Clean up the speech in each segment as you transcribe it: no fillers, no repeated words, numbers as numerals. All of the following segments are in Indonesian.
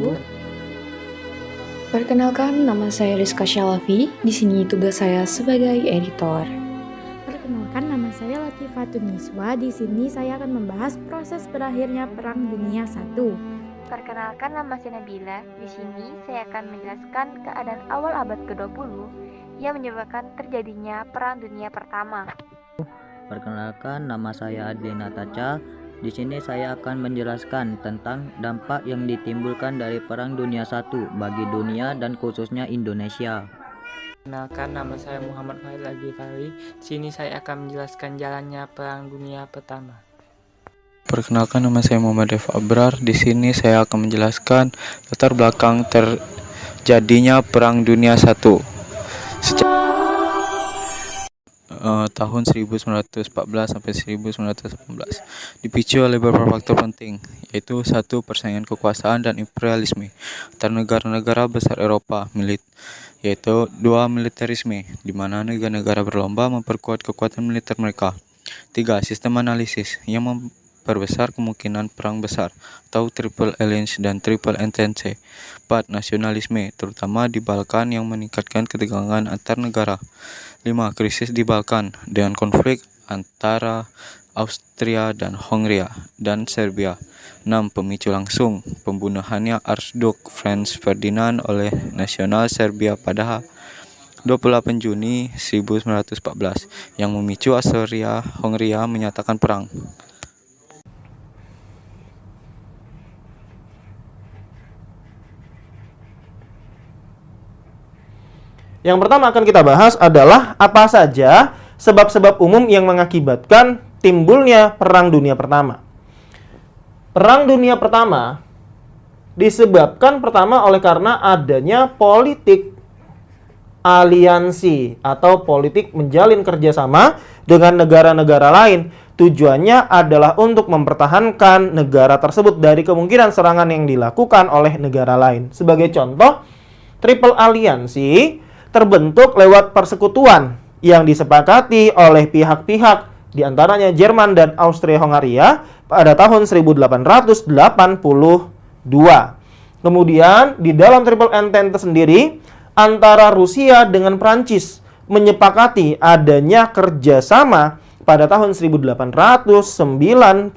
1. Perkenalkan, nama saya Rizka Syalafi. Di sini tugas saya sebagai editor. Perkenalkan, nama saya Latifah Tuniswa. Di sini saya akan membahas proses berakhirnya Perang Dunia I. Perkenalkan, nama saya Nabila. Di sini saya akan menjelaskan keadaan awal abad ke-20 yang menyebabkan terjadinya Perang Dunia Pertama. Perkenalkan, nama saya Adlina Taca. Di sini saya akan menjelaskan tentang dampak yang ditimbulkan dari Perang Dunia I bagi dunia dan khususnya Indonesia. Perkenalkan, nama saya Muhammad Fahil Al-Ghifari. Di sini saya akan menjelaskan jalannya Perang Dunia Pertama. Perkenalkan, nama saya Muhammad Dev Abrar. Di sini saya akan menjelaskan latar belakang terjadinya Perang Dunia I. Tahun 1914 sampai 1918 dipicu oleh beberapa faktor penting, yaitu 1. Persaingan kekuasaan dan imperialisme antar negara-negara besar Eropa, yaitu 2. Militerisme, di mana negara-negara berlomba memperkuat kekuatan militer mereka. 3. Sistem analisis yang memperbesar kemungkinan perang besar atau Triple Alliance dan Triple Entente. 4. Nasionalisme, terutama di Balkan yang meningkatkan ketegangan antar negara. 5. Krisis di Balkan dengan konflik antara Austria dan Hongria dan Serbia. 6. Pemicu langsung pembunuhannya Archduke Franz Ferdinand oleh nasional Serbia pada 28 Juni 1914 yang memicu Austria-Hongria menyatakan perang. Yang pertama akan kita bahas adalah apa saja sebab-sebab umum yang mengakibatkan timbulnya Perang Dunia Pertama. Perang Dunia Pertama disebabkan pertama oleh karena adanya politik aliansi atau politik menjalin kerjasama dengan negara-negara lain. Tujuannya adalah untuk mempertahankan negara tersebut dari kemungkinan serangan yang dilakukan oleh negara lain. Sebagai contoh, Triple Aliansi terbentuk lewat persekutuan yang disepakati oleh pihak-pihak di antaranya Jerman dan Austria-Hongaria pada tahun 1882. Kemudian di dalam Triple Entente sendiri antara Rusia dengan Prancis menyepakati adanya kerjasama pada tahun 1894.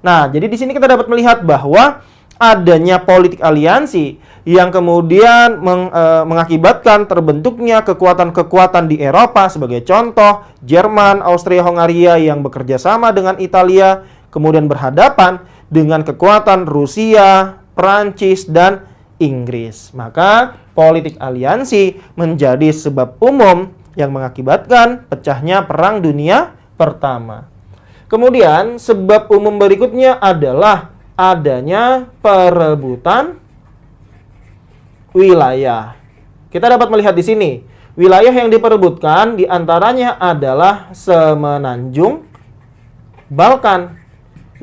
Nah, jadi di sini kita dapat melihat bahwa adanya politik aliansi yang kemudian mengakibatkan terbentuknya kekuatan-kekuatan di Eropa, sebagai contoh Jerman, Austria-Hongaria yang bekerja sama dengan Italia, kemudian berhadapan dengan kekuatan Rusia, Prancis, dan Inggris. Maka politik aliansi menjadi sebab umum yang mengakibatkan pecahnya Perang Dunia Pertama. Kemudian sebab umum berikutnya adalah adanya perebutan wilayah. Kita dapat melihat di sini, wilayah yang diperebutkan diantaranya adalah Semenanjung Balkan.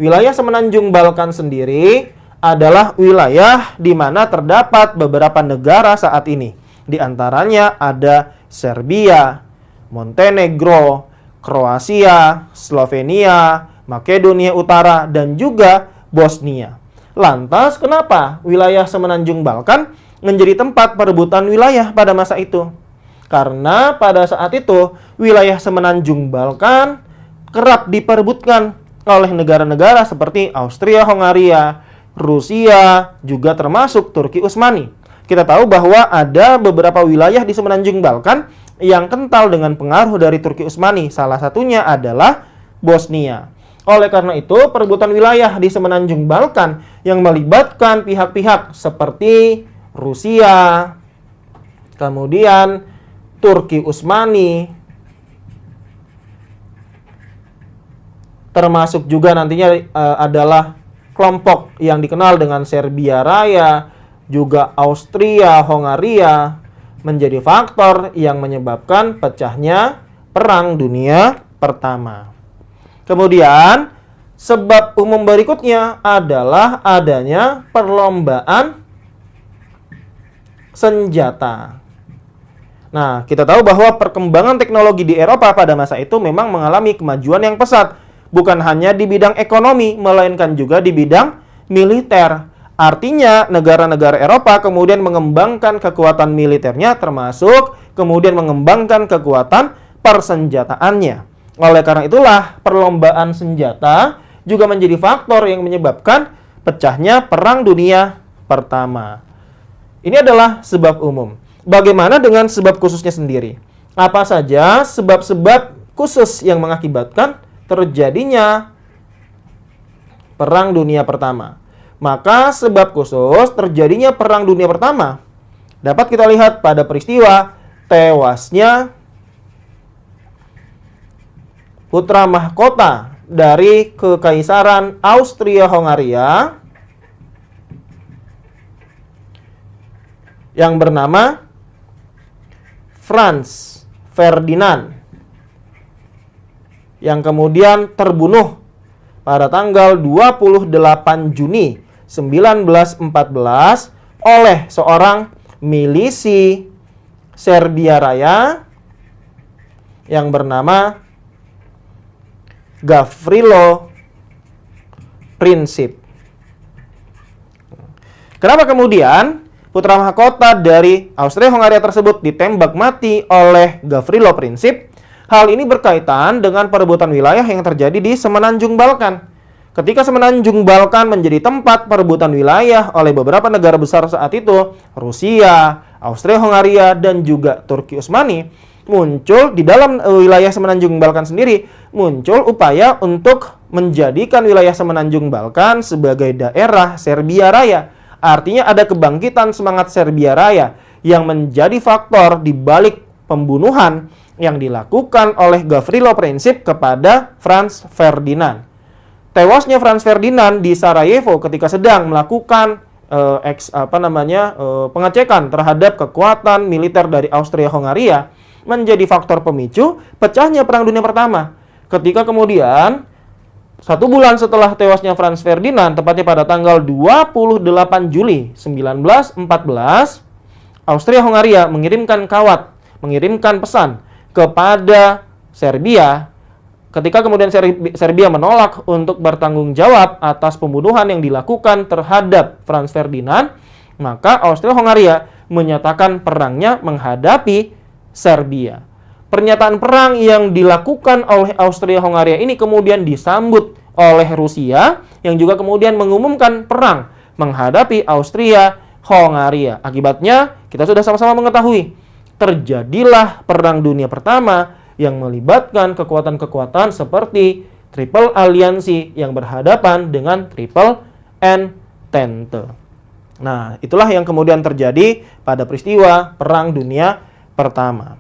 Wilayah Semenanjung Balkan sendiri adalah wilayah di mana terdapat beberapa negara saat ini. Di antaranya ada Serbia, Montenegro, Kroasia, Slovenia, Makedonia Utara, dan juga Bosnia. Lantas, kenapa wilayah Semenanjung Balkan menjadi tempat perebutan wilayah pada masa itu? Karena pada saat itu, wilayah Semenanjung Balkan kerap diperebutkan oleh negara-negara seperti Austria-Hongaria, Rusia, juga termasuk Turki Utsmani. Kita tahu bahwa ada beberapa wilayah di Semenanjung Balkan yang kental dengan pengaruh dari Turki Utsmani. Salah satunya adalah Bosnia. Oleh karena itu, perebutan wilayah di Semenanjung Balkan yang melibatkan pihak-pihak seperti Rusia, kemudian Turki Utsmani, termasuk juga nantinya adalah kelompok yang dikenal dengan Serbia Raya, juga Austria, Hongaria, menjadi faktor yang menyebabkan pecahnya Perang Dunia Pertama. Kemudian, sebab umum berikutnya adalah adanya perlombaan senjata. Nah, kita tahu bahwa perkembangan teknologi di Eropa pada masa itu memang mengalami kemajuan yang pesat. Bukan hanya di bidang ekonomi, melainkan juga di bidang militer. Artinya negara-negara Eropa kemudian mengembangkan kekuatan militernya termasuk kemudian mengembangkan kekuatan persenjataannya. Oleh karena itulah perlombaan senjata juga menjadi faktor yang menyebabkan pecahnya Perang Dunia Pertama. Ini adalah sebab umum. Bagaimana dengan sebab khususnya sendiri? Apa saja sebab-sebab khusus yang mengakibatkan terjadinya Perang Dunia Pertama? Maka sebab khusus terjadinya Perang Dunia Pertama dapat kita lihat pada peristiwa tewasnya putra mahkota dari Kekaisaran Austria-Hongaria yang bernama Franz Ferdinand, yang kemudian terbunuh pada tanggal 28 Juni 1914 oleh seorang milisi Serbia Raya yang bernama Gavrilo Princip. Kenapa kemudian putra mahkota dari Austria-Hongaria tersebut ditembak mati oleh Gavrilo Princip? Hal ini berkaitan dengan perebutan wilayah yang terjadi di Semenanjung Balkan. Ketika Semenanjung Balkan menjadi tempat perebutan wilayah oleh beberapa negara besar saat itu, Rusia, Austria-Hongaria, dan juga Turki Utsmani, muncul di dalam wilayah Semenanjung Balkan sendiri, muncul upaya untuk menjadikan wilayah Semenanjung Balkan sebagai daerah Serbia Raya. Artinya ada kebangkitan semangat Serbia Raya yang menjadi faktor di balik pembunuhan yang dilakukan oleh Gavrilo Princip kepada Franz Ferdinand. Tewasnya Franz Ferdinand di Sarajevo ketika sedang melakukan pengecekan terhadap kekuatan militer dari Austria-Hongaria menjadi faktor pemicu pecahnya Perang Dunia Pertama. Ketika kemudian 1 bulan setelah tewasnya Franz Ferdinand, tepatnya pada tanggal 28 Juli 1914, Austria-Hongaria mengirimkan pesan kepada Serbia. Ketika kemudian Serbia menolak untuk bertanggung jawab atas pembunuhan yang dilakukan terhadap Franz Ferdinand, maka Austria-Hongaria menyatakan perangnya menghadapi Serbia. Pernyataan perang yang dilakukan oleh Austria-Hongaria ini kemudian disambut oleh Rusia yang juga kemudian mengumumkan perang menghadapi Austria-Hongaria. Akibatnya kita sudah sama-sama mengetahui terjadilah Perang Dunia Pertama yang melibatkan kekuatan-kekuatan seperti Triple Aliansi yang berhadapan dengan Triple Entente. Nah, itulah yang kemudian terjadi pada peristiwa Perang Dunia Pertama.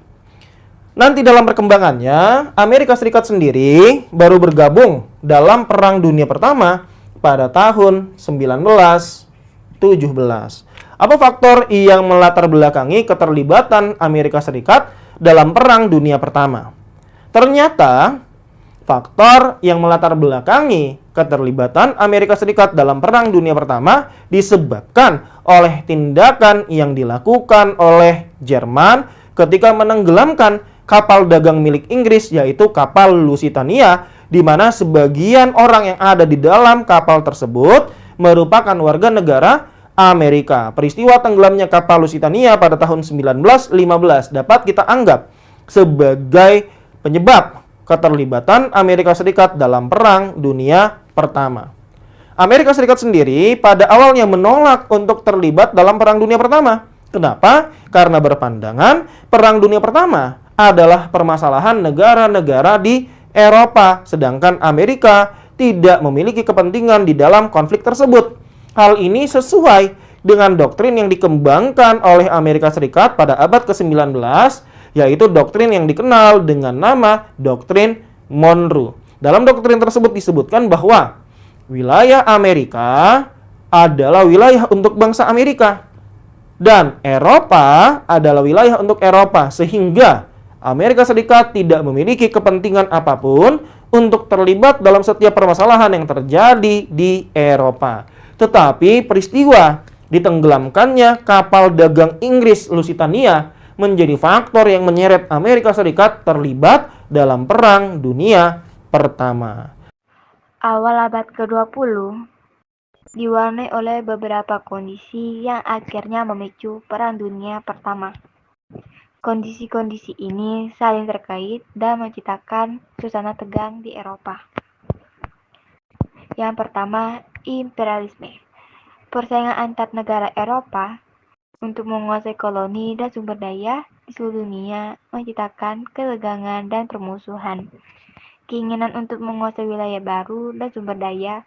Nanti dalam perkembangannya, Amerika Serikat sendiri baru bergabung dalam Perang Dunia Pertama pada tahun 1917. Apa faktor yang melatar belakangi keterlibatan Amerika Serikat dalam Perang Dunia Pertama? Ternyata faktor yang melatar belakangi keterlibatan Amerika Serikat dalam Perang Dunia Pertama disebabkan oleh tindakan yang dilakukan oleh Jerman ketika menenggelamkan kapal dagang milik Inggris, yaitu kapal Lusitania, di mana sebagian orang yang ada di dalam kapal tersebut merupakan warga negara Amerika. Peristiwa tenggelamnya kapal Lusitania pada tahun 1915 dapat kita anggap sebagai penyebab keterlibatan Amerika Serikat dalam Perang Dunia Pertama. Amerika Serikat sendiri pada awalnya menolak untuk terlibat dalam Perang Dunia Pertama. Kenapa? Karena berpandangan Perang Dunia Pertama adalah permasalahan negara-negara di Eropa, sedangkan Amerika tidak memiliki kepentingan di dalam konflik tersebut. Hal ini sesuai dengan doktrin yang dikembangkan oleh Amerika Serikat pada abad ke-19, yaitu doktrin yang dikenal dengan nama Doktrin Monroe. Dalam doktrin tersebut disebutkan bahwa wilayah Amerika adalah wilayah untuk bangsa Amerika dan Eropa adalah wilayah untuk Eropa, sehingga Amerika Serikat tidak memiliki kepentingan apapun untuk terlibat dalam setiap permasalahan yang terjadi di Eropa. Tetapi peristiwa ditenggelamkannya kapal dagang Inggris Lusitania menjadi faktor yang menyeret Amerika Serikat terlibat dalam Perang Dunia Pertama. Awal abad ke-20, diwarnai oleh beberapa kondisi yang akhirnya memicu Perang Dunia Pertama. Kondisi-kondisi ini saling terkait dan menciptakan suasana tegang di Eropa. Yang pertama, imperialisme. Persaingan antar negara Eropa untuk menguasai koloni dan sumber daya di seluruh dunia menciptakan ketegangan dan permusuhan. Keinginan untuk menguasai wilayah baru dan sumber daya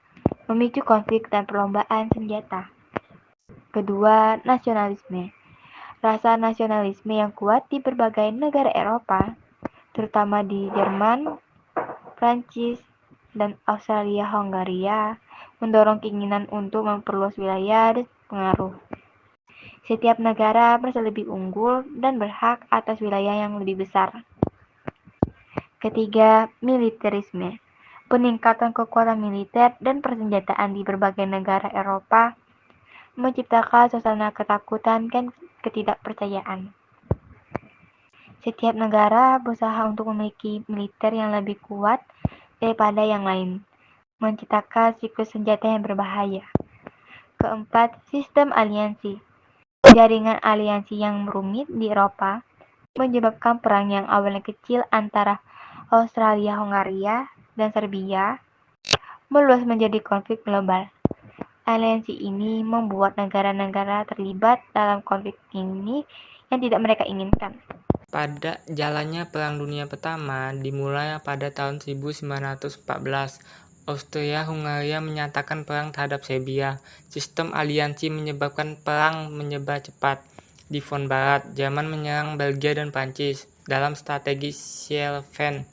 memicu konflik dan perlombaan senjata. Kedua, nasionalisme. Rasa nasionalisme yang kuat di berbagai negara Eropa, terutama di Jerman, Prancis, dan Australia-Hongaria, mendorong keinginan untuk memperluas wilayah dan pengaruh. Setiap negara merasa lebih unggul dan berhak atas wilayah yang lebih besar. Ketiga, militerisme. Peningkatan kekuatan militer dan persenjataan di berbagai negara Eropa menciptakan suasana ketakutan dan ketidakpercayaan. Setiap negara berusaha untuk memiliki militer yang lebih kuat daripada yang lain, menciptakan siklus senjata yang berbahaya. Keempat, sistem aliansi. Jaringan aliansi yang rumit di Eropa menyebabkan perang yang awalnya kecil antara Australia-Hongaria dan Serbia meluas menjadi konflik global. Aliansi ini membuat negara-negara terlibat dalam konflik ini yang tidak mereka inginkan. Pada jalannya Perang Dunia Pertama dimulai pada tahun 1914. Austria-Hungaria menyatakan perang terhadap Serbia. Sistem aliansi menyebabkan perang menyebar cepat. Di front barat, Jerman menyerang Belgia dan Prancis dalam strategi Schlieffen,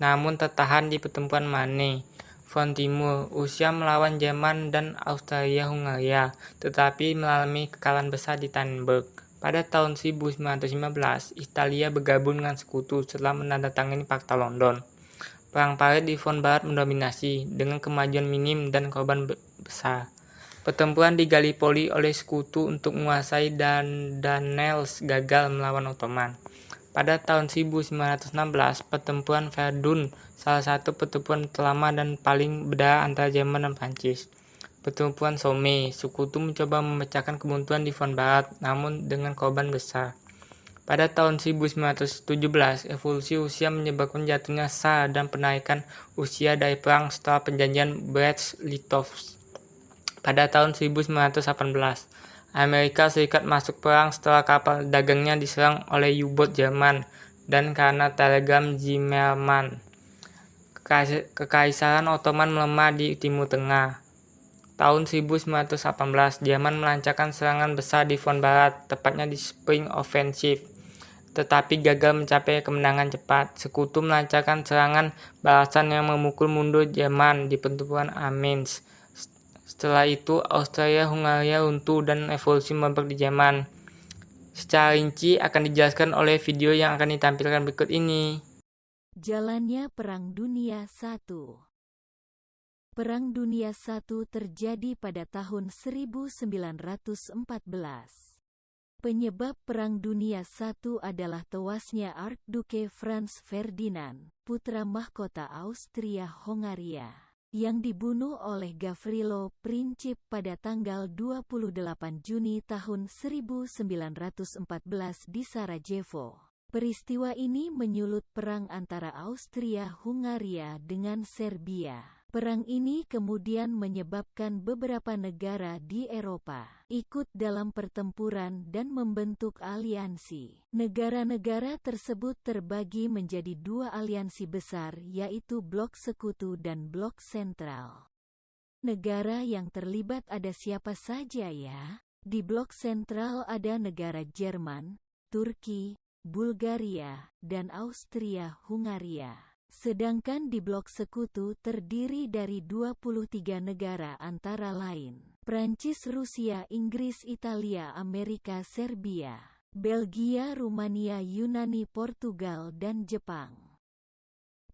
namun tertahan di pertempuran Marne. Front timur, Rusia melawan Jerman dan Austria-Hungaria, tetapi mengalami kekalahan besar di Tannenberg. Pada tahun 1915, Italia bergabung dengan Sekutu setelah menandatangani Fakta London. Perang parit di front barat mendominasi, dengan kemajuan minim dan korban besar. Pertempuran di Gallipoli oleh Sekutu untuk menguasai Dardanelles gagal melawan Ottoman. Pada tahun 1916, pertempuran Verdun, salah satu pertempuran terlama dan paling berdarah antara Jerman dan Prancis. Pertempuran Somme, Sekutu mencoba memecahkan kebuntuan di front barat, namun dengan korban besar. Pada tahun 1917, revolusi Rusia menyebabkan jatuhnya Tsar dan penaikan Rusia dari perang setelah perjanjian Brest-Litovsk. Pada tahun 1918, Amerika Serikat masuk perang setelah kapal dagangnya diserang oleh U-boat Jerman dan karena telegram Zimmermann. Kekaisaran Ottoman melemah di Timur Tengah. Tahun 1918, Jerman melancarkan serangan besar di front barat, tepatnya di Spring Offensive, tetapi gagal mencapai kemenangan cepat. Sekutu melancarkan serangan balasan yang memukul mundur Jerman di pertempuran Amiens. Setelah itu, Austria-Hungaria runtuh dan revolusi merebak di Jerman. Secara rinci akan dijelaskan oleh video yang akan ditampilkan berikut ini. Jalannya Perang Dunia I. Perang Dunia I terjadi pada tahun 1914. Penyebab Perang Dunia I adalah tewasnya Archduke Franz Ferdinand, putra mahkota Austria-Hongaria, yang dibunuh oleh Gavrilo Princip pada tanggal 28 Juni tahun 1914 di Sarajevo. Peristiwa ini menyulut perang antara Austria-Hungaria dengan Serbia. Perang ini kemudian menyebabkan beberapa negara di Eropa ikut dalam pertempuran dan membentuk aliansi. Negara-negara tersebut terbagi menjadi dua aliansi besar, yaitu Blok Sekutu dan Blok Sentral. Negara yang terlibat ada siapa saja ya? Di Blok Sentral ada negara Jerman, Turki, Bulgaria, dan Austria-Hungaria. Sedangkan di Blok Sekutu terdiri dari 23 negara antara lain Prancis, Rusia, Inggris, Italia, Amerika, Serbia, Belgia, Rumania, Yunani, Portugal, dan Jepang.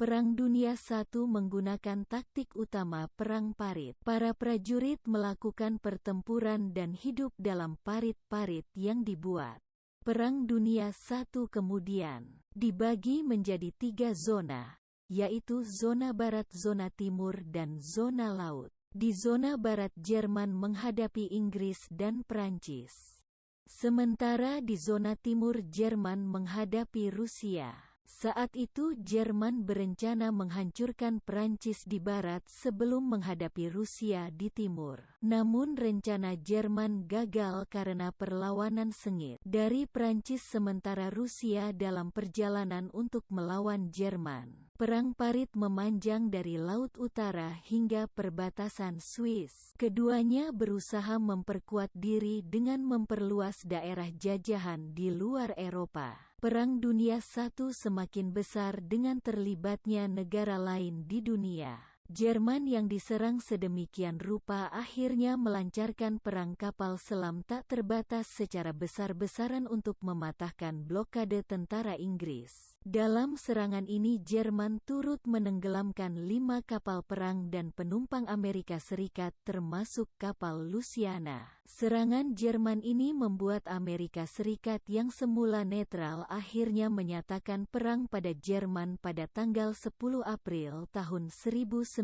Perang Dunia I menggunakan taktik utama perang parit. Para prajurit melakukan pertempuran dan hidup dalam parit-parit yang dibuat. Perang Dunia I kemudian dibagi menjadi 3 zona, yaitu zona barat, zona timur, dan zona laut. Di zona barat Jerman menghadapi Inggris dan Prancis. Sementara di zona timur Jerman menghadapi Rusia. Saat itu Jerman berencana menghancurkan Prancis di barat sebelum menghadapi Rusia di timur. Namun rencana Jerman gagal karena perlawanan sengit dari Prancis sementara Rusia dalam perjalanan untuk melawan Jerman. Perang parit memanjang dari Laut Utara hingga perbatasan Swiss. Keduanya berusaha memperkuat diri dengan memperluas daerah jajahan di luar Eropa. Perang Dunia I semakin besar dengan terlibatnya negara lain di dunia. Jerman yang diserang sedemikian rupa akhirnya melancarkan perang kapal selam tak terbatas secara besar-besaran untuk mematahkan blokade tentara Inggris. Dalam serangan ini Jerman turut menenggelamkan 5 kapal perang dan penumpang Amerika Serikat termasuk kapal Louisiana. Serangan Jerman ini membuat Amerika Serikat yang semula netral akhirnya menyatakan perang pada Jerman pada tanggal 10 April tahun 1917.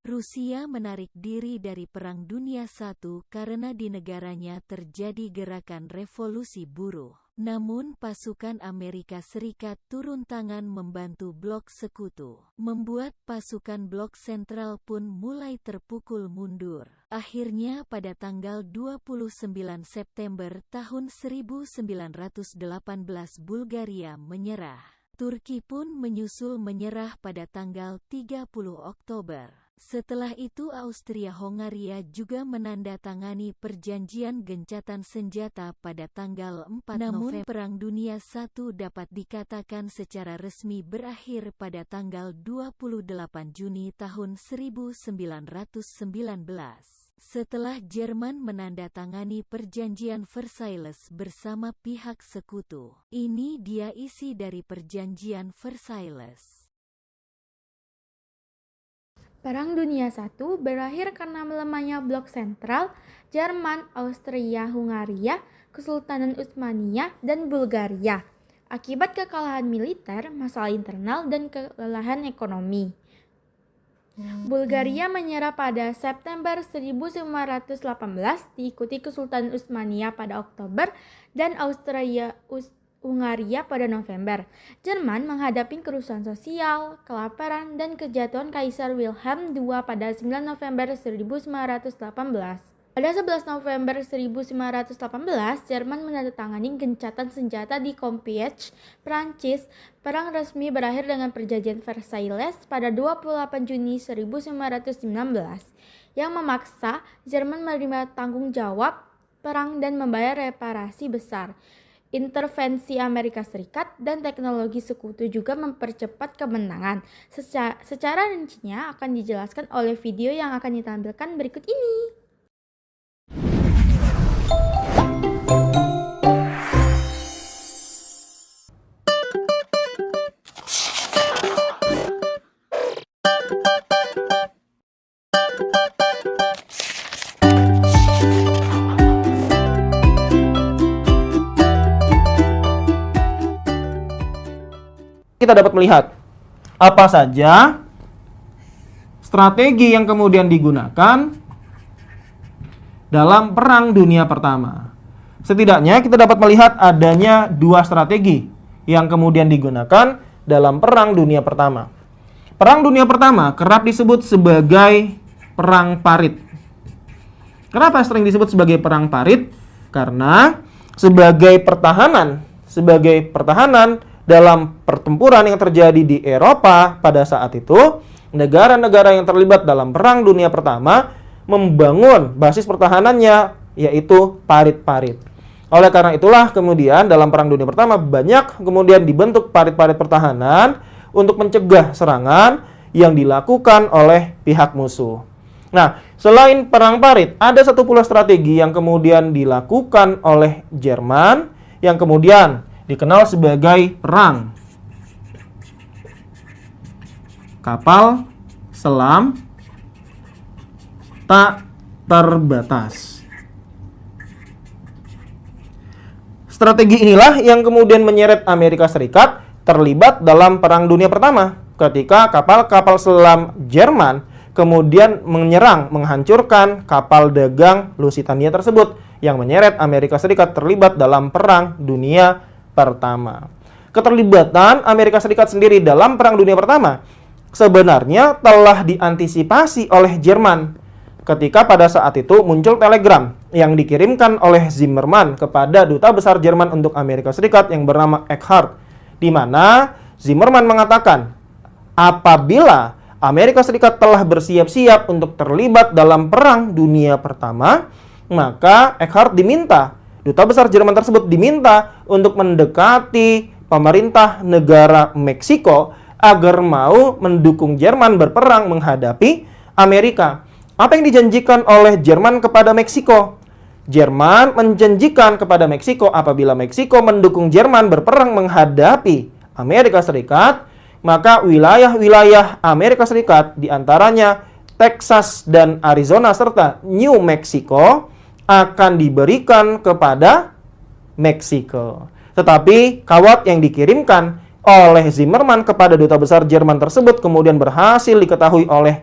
Rusia menarik diri dari Perang Dunia I karena di negaranya terjadi gerakan revolusi buruh. Namun pasukan Amerika Serikat turun tangan membantu blok sekutu, membuat pasukan blok sentral pun mulai terpukul mundur. Akhirnya pada tanggal 29 September tahun 1918 Bulgaria menyerah. Turki pun menyusul menyerah pada tanggal 30 Oktober. Setelah itu Austria-Hongaria juga menandatangani perjanjian gencatan senjata pada tanggal 4 November. Namun Perang Dunia I dapat dikatakan secara resmi berakhir pada tanggal 28 Juni tahun 1919. Setelah Jerman menandatangani perjanjian Versailles bersama pihak sekutu. Ini dia isi dari perjanjian Versailles. Perang Dunia I berakhir karena melemahnya blok sentral Jerman, Austria-Hungaria, Kesultanan Utsmaniyah, dan Bulgaria akibat kekalahan militer, masalah internal, dan kelelahan ekonomi. Bulgaria menyerah pada September 1518, diikuti Kesultanan Utsmaniyah pada Oktober dan Austria-Hungaria pada November. Jerman menghadapi kerusuhan sosial, kelaparan, dan kejatuhan Kaisar Wilhelm II pada 9 November 1918. Pada 11 November 1918, Jerman menandatangani gencatan senjata di Compiègne, Prancis. Perang resmi berakhir dengan perjanjian Versailles pada 28 Juni 1919 yang memaksa Jerman menerima tanggung jawab perang dan membayar reparasi besar. Intervensi Amerika Serikat dan teknologi sekutu juga mempercepat kemenangan. Secara rincinya akan dijelaskan oleh video yang akan ditampilkan berikut ini. Kita dapat melihat apa saja strategi yang kemudian digunakan dalam Perang Dunia Pertama. Setidaknya kita dapat melihat adanya 2 strategi yang kemudian digunakan dalam Perang Dunia Pertama. Perang Dunia Pertama kerap disebut sebagai Perang Parit. Kenapa sering disebut sebagai Perang Parit? Karena sebagai pertahanan dalam pertempuran yang terjadi di Eropa pada saat itu, negara-negara yang terlibat dalam Perang Dunia Pertama membangun basis pertahanannya, yaitu parit-parit. Oleh karena itulah kemudian dalam Perang Dunia Pertama banyak kemudian dibentuk parit-parit pertahanan untuk mencegah serangan yang dilakukan oleh pihak musuh. Nah, selain perang parit, ada satu pula strategi yang kemudian dilakukan oleh Jerman yang kemudian dikenal sebagai perang kapal selam tak terbatas. Strategi inilah yang kemudian menyeret Amerika Serikat terlibat dalam Perang Dunia Pertama ketika kapal-kapal selam Jerman kemudian menyerang, menghancurkan kapal dagang Lusitania tersebut yang menyeret Amerika Serikat terlibat dalam Perang Dunia Pertama. Keterlibatan Amerika Serikat sendiri dalam Perang Dunia Pertama sebenarnya telah diantisipasi oleh Jerman ketika pada saat itu muncul telegram yang dikirimkan oleh Zimmermann kepada Duta Besar Jerman untuk Amerika Serikat yang bernama Eckhardt, di mana Zimmermann mengatakan apabila Amerika Serikat telah bersiap-siap untuk terlibat dalam Perang Dunia Pertama, maka Eckhardt diminta, Duta Besar Jerman tersebut diminta untuk mendekati pemerintah negara Meksiko agar mau mendukung Jerman berperang menghadapi Amerika. Apa yang dijanjikan oleh Jerman kepada Meksiko? Jerman menjanjikan kepada Meksiko apabila Meksiko mendukung Jerman berperang menghadapi Amerika Serikat, maka wilayah-wilayah Amerika Serikat diantaranya Texas dan Arizona serta New Mexico akan diberikan kepada Meksiko. Tetapi kawat yang dikirimkan oleh Zimmermann kepada Duta Besar Jerman tersebut kemudian berhasil diketahui oleh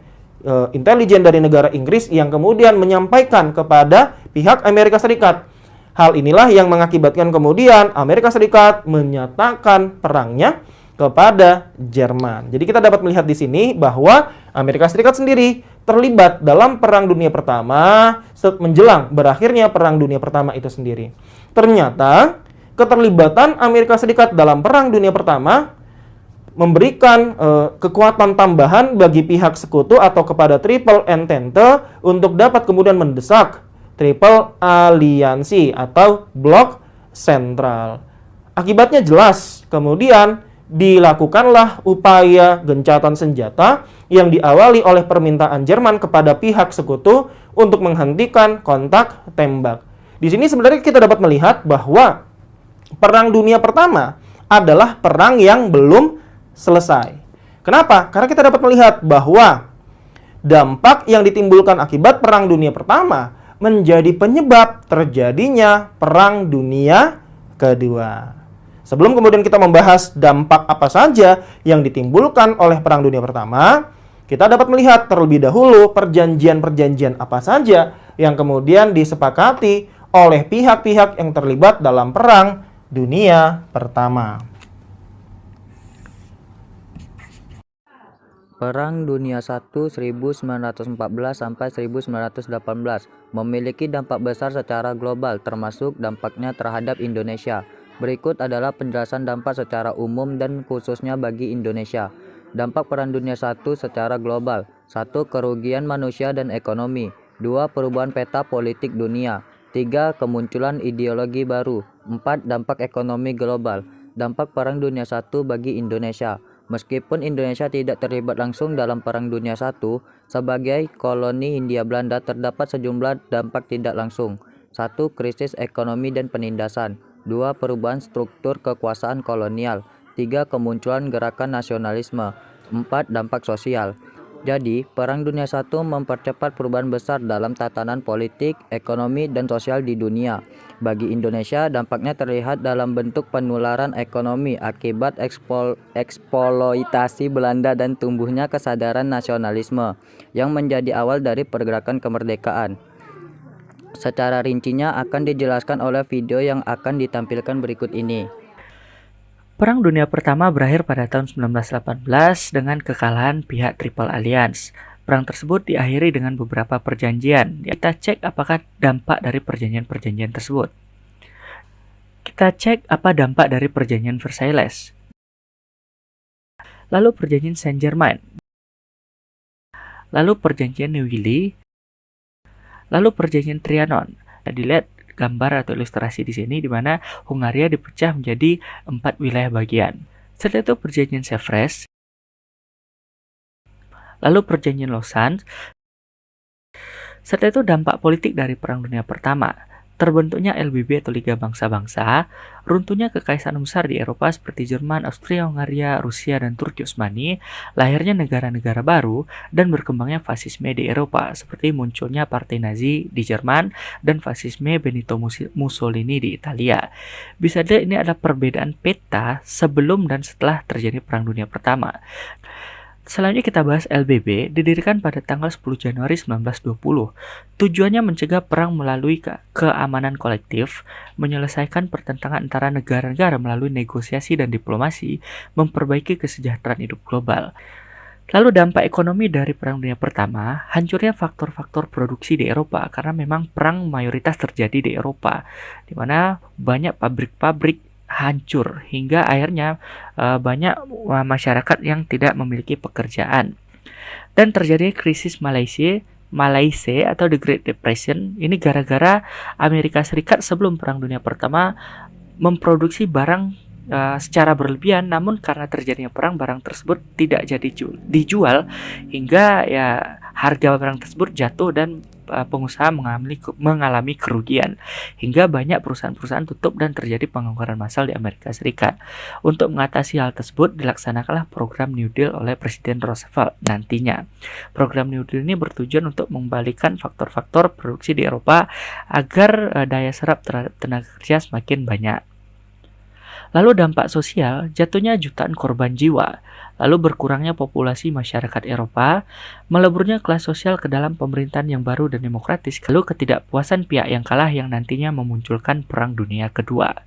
intelijen dari negara Inggris yang kemudian menyampaikan kepada pihak Amerika Serikat. Hal inilah yang mengakibatkan kemudian Amerika Serikat menyatakan perangnya kepada Jerman. Jadi kita dapat melihat di sini bahwa Amerika Serikat sendiri terlibat dalam Perang Dunia Pertama menjelang berakhirnya Perang Dunia Pertama itu sendiri. Ternyata keterlibatan Amerika Serikat dalam Perang Dunia Pertama memberikan kekuatan tambahan bagi pihak sekutu atau kepada Triple Entente untuk dapat kemudian mendesak Triple Aliansi atau Blok Sentral. Akibatnya jelas, kemudian dilakukanlah upaya gencatan senjata yang diawali oleh permintaan Jerman kepada pihak sekutu untuk menghentikan kontak tembak. Di sini sebenarnya kita dapat melihat bahwa Perang Dunia Pertama adalah perang yang belum selesai. Kenapa? Karena kita dapat melihat bahwa dampak yang ditimbulkan akibat Perang Dunia Pertama menjadi penyebab terjadinya Perang Dunia Kedua. Sebelum kemudian kita membahas dampak apa saja yang ditimbulkan oleh Perang Dunia Pertama, kita dapat melihat terlebih dahulu perjanjian-perjanjian apa saja yang kemudian disepakati oleh pihak-pihak yang terlibat dalam Perang Dunia Pertama. Perang Dunia I 1914 sampai 1918 memiliki dampak besar secara global termasuk dampaknya terhadap Indonesia. Berikut adalah penjelasan dampak secara umum dan khususnya bagi Indonesia. Dampak Perang Dunia I secara global. 1. Kerugian manusia dan ekonomi. 2. Perubahan peta politik dunia. 3. Kemunculan ideologi baru. 4. Dampak ekonomi global. Dampak Perang Dunia I bagi Indonesia. Meskipun Indonesia tidak terlibat langsung dalam Perang Dunia I, sebagai koloni Hindia Belanda terdapat sejumlah dampak tidak langsung. 1. Krisis ekonomi dan penindasan. 2. Perubahan struktur kekuasaan kolonial. 3. Kemunculan gerakan nasionalisme. 4. Dampak sosial. Jadi, Perang Dunia I mempercepat perubahan besar dalam tatanan politik, ekonomi, dan sosial di dunia. Bagi Indonesia, dampaknya terlihat dalam bentuk penularan ekonomi akibat eksploitasi Belanda dan tumbuhnya kesadaran nasionalisme yang menjadi awal dari pergerakan kemerdekaan. Secara rincinya akan dijelaskan oleh video yang akan ditampilkan berikut ini. Perang Dunia Pertama berakhir pada tahun 1918 dengan kekalahan pihak Triple Alliance. Perang tersebut diakhiri dengan beberapa perjanjian. Kita cek apakah dampak dari perjanjian-perjanjian tersebut. Kita cek apa dampak dari perjanjian Versailles. Lalu perjanjian Saint-Germain. Lalu perjanjian Neuilly. Lalu perjanjian Trianon. Dilihat gambar atau ilustrasi di sini di mana Hungaria dipecah menjadi 4 wilayah bagian. Setelah itu perjanjian Sèvres, lalu perjanjian Lausanne. Setelah itu dampak politik dari Perang Dunia Pertama, terbentuknya LBB atau Liga Bangsa-Bangsa, runtuhnya kekaisaran besar di Eropa seperti Jerman, Austria-Hungaria, Rusia, dan Turki Utsmani, lahirnya negara-negara baru, dan berkembangnya fasisme di Eropa, seperti munculnya Partai Nazi di Jerman dan fasisme Benito Mussolini di Italia. Bisa dilihat ini adalah perbedaan peta sebelum dan setelah terjadi Perang Dunia Pertama. Selanjutnya kita bahas LBB, didirikan pada tanggal 10 Januari 1920. Tujuannya mencegah perang melalui keamanan kolektif, menyelesaikan pertentangan antara negara-negara melalui negosiasi dan diplomasi, memperbaiki kesejahteraan hidup global. Lalu dampak ekonomi dari Perang Dunia Pertama, hancurnya faktor-faktor produksi di Eropa karena memang perang mayoritas terjadi di Eropa, di mana banyak pabrik-pabrik hancur hingga akhirnya banyak masyarakat yang tidak memiliki pekerjaan. Dan terjadi krisis Malaysia atau The Great Depression. Ini gara-gara Amerika Serikat sebelum Perang Dunia Pertama memproduksi barang secara berlebihan, namun karena terjadinya perang, barang tersebut tidak jadi dijual hingga ya harga barang tersebut jatuh dan pengusaha mengalami kerugian hingga banyak perusahaan-perusahaan tutup dan terjadi pengangguran massal di Amerika Serikat. Untuk mengatasi hal tersebut dilaksanakanlah program New Deal oleh Presiden Roosevelt nantinya. Program New Deal ini bertujuan untuk mengembalikan faktor-faktor produksi di Eropa agar daya serap terhadap tenaga kerja semakin banyak. Lalu dampak sosial, jatuhnya jutaan korban jiwa, lalu berkurangnya populasi masyarakat Eropa, meleburnya kelas sosial ke dalam pemerintahan yang baru dan demokratis, lalu ketidakpuasan pihak yang kalah yang nantinya memunculkan Perang Dunia Kedua.